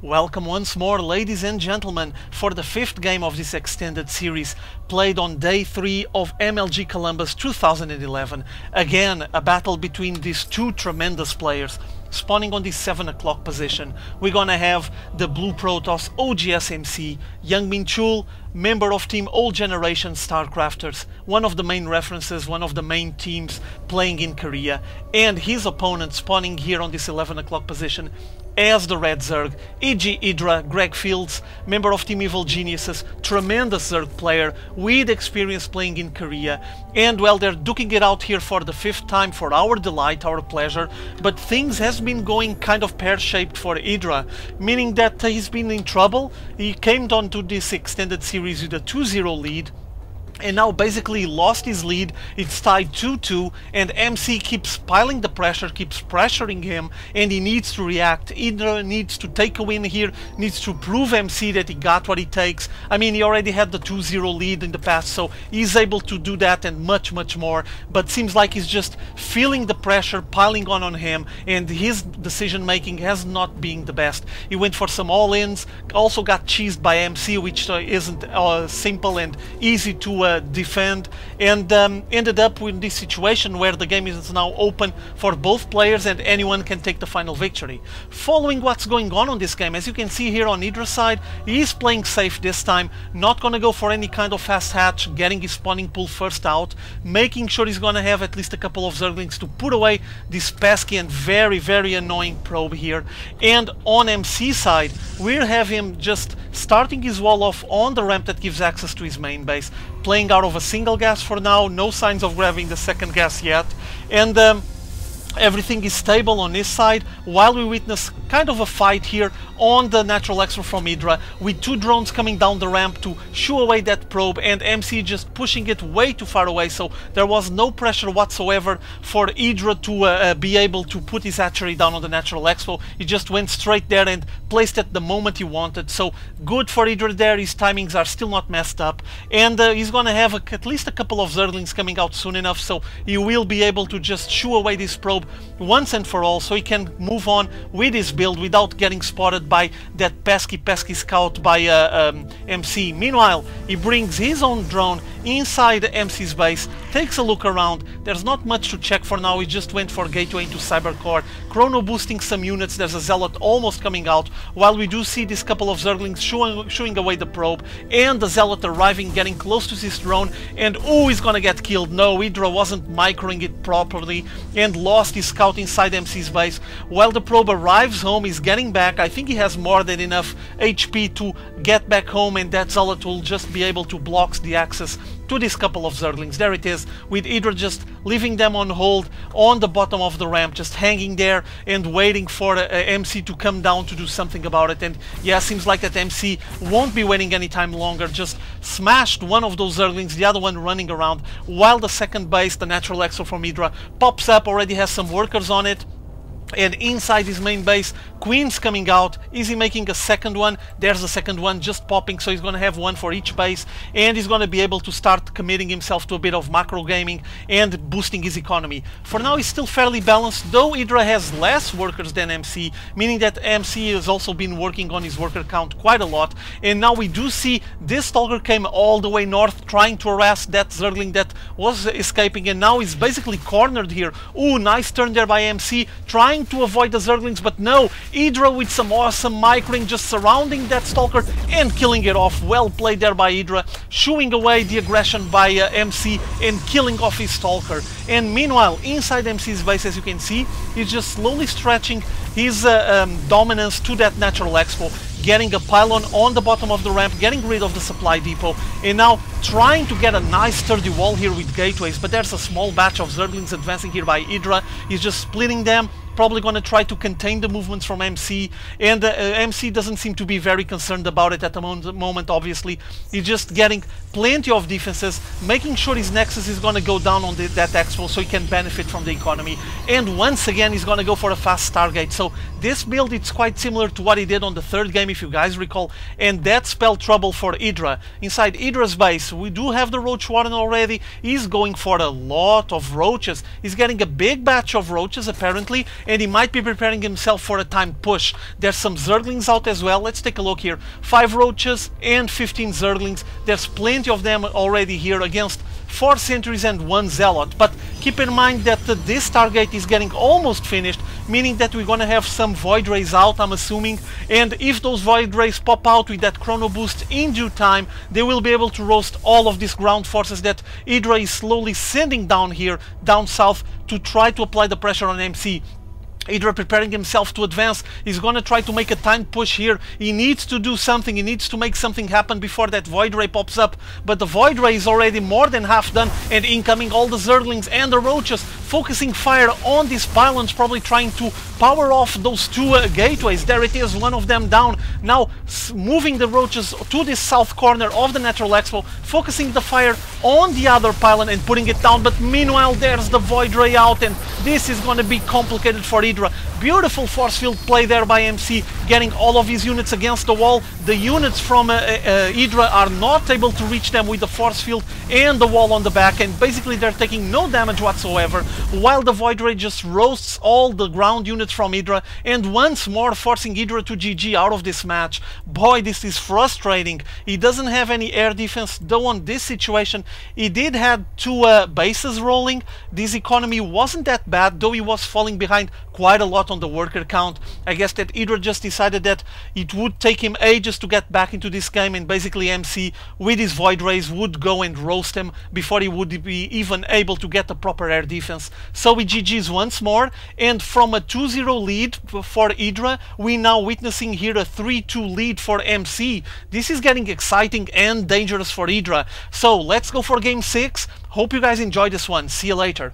Welcome once more, ladies and gentlemen, for the 5th game of this extended series, played on day 3 of MLG Columbus 2011. Again, a battle between these two tremendous players, spawning on the 7 o'clock position. We're gonna have the Blue Protoss oGsMC, Youngmin Chul, member of team Old Generation Starcrafters, one of the main references, one of the main teams playing in Korea, and his opponent spawning here on this 11 o'clock position as the Red Zerg, EGIdrA, Greg Fields, member of Team Evil Geniuses, tremendous Zerg player with experience playing in Korea, and well, they're duking it out here for the 5th time for our delight, our pleasure, but things has been going kind of pear-shaped for EGIdrA, meaning that he's been in trouble. He came down to this extended series with a 2-0 lead, and now basically lost his lead. It's tied 2-2, and MC keeps piling the pressure, keeps pressuring him, and he needs to react. EGIdrA needs to take a win here, needs to prove MC that he got what he takes. I mean, he already had the 2-0 lead in the past, so he's able to do that and much more, but seems like he's just feeling the pressure piling on him, and his decision making has not been the best. He went for some all-ins, also got cheesed by MC, which isn't simple and easy to defend, and ended up with this situation where the game is now open for both players and anyone can take the final victory. Following what's going on this game, as you can see here on EGIdrA's side, he's playing safe this time, not gonna go for any kind of fast hatch, getting his spawning pool first out, making sure he's gonna have at least a couple of Zerglings to put away this pesky and very annoying probe here. And on MC side, we'll have him just starting his wall off on the ramp that gives access to his main base, playing out of a single gas for now, no signs of grabbing the second gas yet, and everything is stable on this side, while we witness kind of a fight here on the natural exfil from EGIdrA, with 2 drones coming down the ramp to shoo away that probe, and MC just pushing it way too far away, so there was no pressure whatsoever for EGIdrA to be able to put his hatchery down on the natural exfil. He just went straight there and placed it the moment he wanted, so good for EGIdrA there. His timings are still not messed up, and he's gonna have at least a couple of Zerglings coming out soon enough, so he will be able to just shoo away this probe once and for all, so he can move on with his build without getting spotted by that pesky scout by MC. Meanwhile, he brings his own drone inside MC's base, takes a look around. There's not much to check for now. He just went for gateway into Cybercore, chrono boosting some units. There's a Zealot almost coming out, while we do see this couple of Zerglings shooing away the probe, and the Zealot arriving, getting close to his drone, and oh, he's gonna get killed. No, EGIdrA wasn't microing it properly and lost his scout inside MC's base. While the probe arrives home, he's getting back. I think he has more than enough HP to get back home, and that Zealot will just be able to block the access to this couple of Zerglings. There it is, with EGIdrA just leaving them on hold on the bottom of the ramp, just hanging there and waiting for MC to come down to do something about it. And yeah, seems like that MC won't be waiting any time longer, just smashed one of those Zerglings, the other one running around, while the second base, the natural exfil from EGIdrA, pops up, already has some workers on it. And inside his main base, Queen's coming out. Is he making a second one? There's a second one just popping, so he's going to have one for each base, and he's going to be able to start committing himself to a bit of macro gaming and boosting his economy. For now, he's still fairly balanced, though EGIdrA has less workers than MC, meaning that MC has also been working on his worker count quite a lot. And now we do see this Stalker came all the way north, trying to harass that Zergling that was escaping, and now he's basically cornered here. Ooh, nice turn there by MC, trying to avoid the Zerglings, but no, EGIdrA with some awesome microing, just surrounding that Stalker and killing it off. Well played there by EGIdrA, shooing away the aggression by MC and killing off his Stalker. And meanwhile, inside MC's base, as you can see, he's just slowly stretching his dominance to that natural exfil, getting a pylon on the bottom of the ramp, getting rid of the supply depot, and now trying to get a nice sturdy wall here with gateways. But there's a small batch of Zerglings advancing here by EGIdrA. He's just splitting them, probably going to try to contain the movements from MC, and MC doesn't seem to be very concerned about it at the moment. Obviously, he's just getting plenty of defenses, making sure his Nexus is going to go down on that exfil so he can benefit from the economy, and once again he's going to go for a fast Stargate. So this build, it's quite similar to what he did on the 3rd game, if you guys recall, and that spelled trouble for EGIdrA. Inside EGIdRA's base, we do have the Roach Warden already. He's going for a lot of roaches. He's getting a big batch of roaches apparently, and he might be preparing himself for a timed push. There's some Zerglings out as well. Let's take a look here. 5 Roaches and 15 Zerglings. There's plenty of them already here against 4 Sentries and 1 Zealot. But keep in mind that this Stargate is getting almost finished, meaning that we're gonna have some Void Rays out, I'm assuming, and if those Void Rays pop out with that Chrono Boost in due time, they will be able to roast all of these ground forces that EGIdrA is slowly sending down here, down south, to try to apply the pressure on MC. EGIdrA preparing himself to advance. He's gonna try to make a timed push here. He needs to do something. He needs to make something happen before that Void Ray pops up. But the Void Ray is already more than half done, and incoming all the Zerglings and the Roaches, focusing fire on these pylons, probably trying to power off those 2 gateways. There it is, one of them down. Now moving the Roaches to this south corner of the Natural Expo, focusing the fire on the other pylon and putting it down. But meanwhile, there's the Void Ray out, and this is going to be complicated for EGIdrA. Beautiful force field play there by MC, getting all of his units against the wall. The units from EGIdrA are not able to reach them with the force field and the wall on the back, and basically they're taking no damage whatsoever, while the Void Ray just roasts all the ground units from EGIdrA, and once more forcing EGIdrA to GG out of this match. Boy, this is frustrating. He doesn't have any air defense, though on this situation he did have 2 bases rolling. This economy wasn't that bad, though he was falling behind quite a lot on the worker count. I guess that EGIdrA just decided that it would take him ages to get back into this game, and basically MC with his Void Rays would go and roast him before he would be even able to get the proper air defense. So he GG's once more, and from a 2-0 lead for EGIdrA, we now witnessing here a 3-2 lead for MC. This is getting exciting and dangerous for EGIdrA. So let's go for game 6. Hope you guys enjoyed this one. See you later.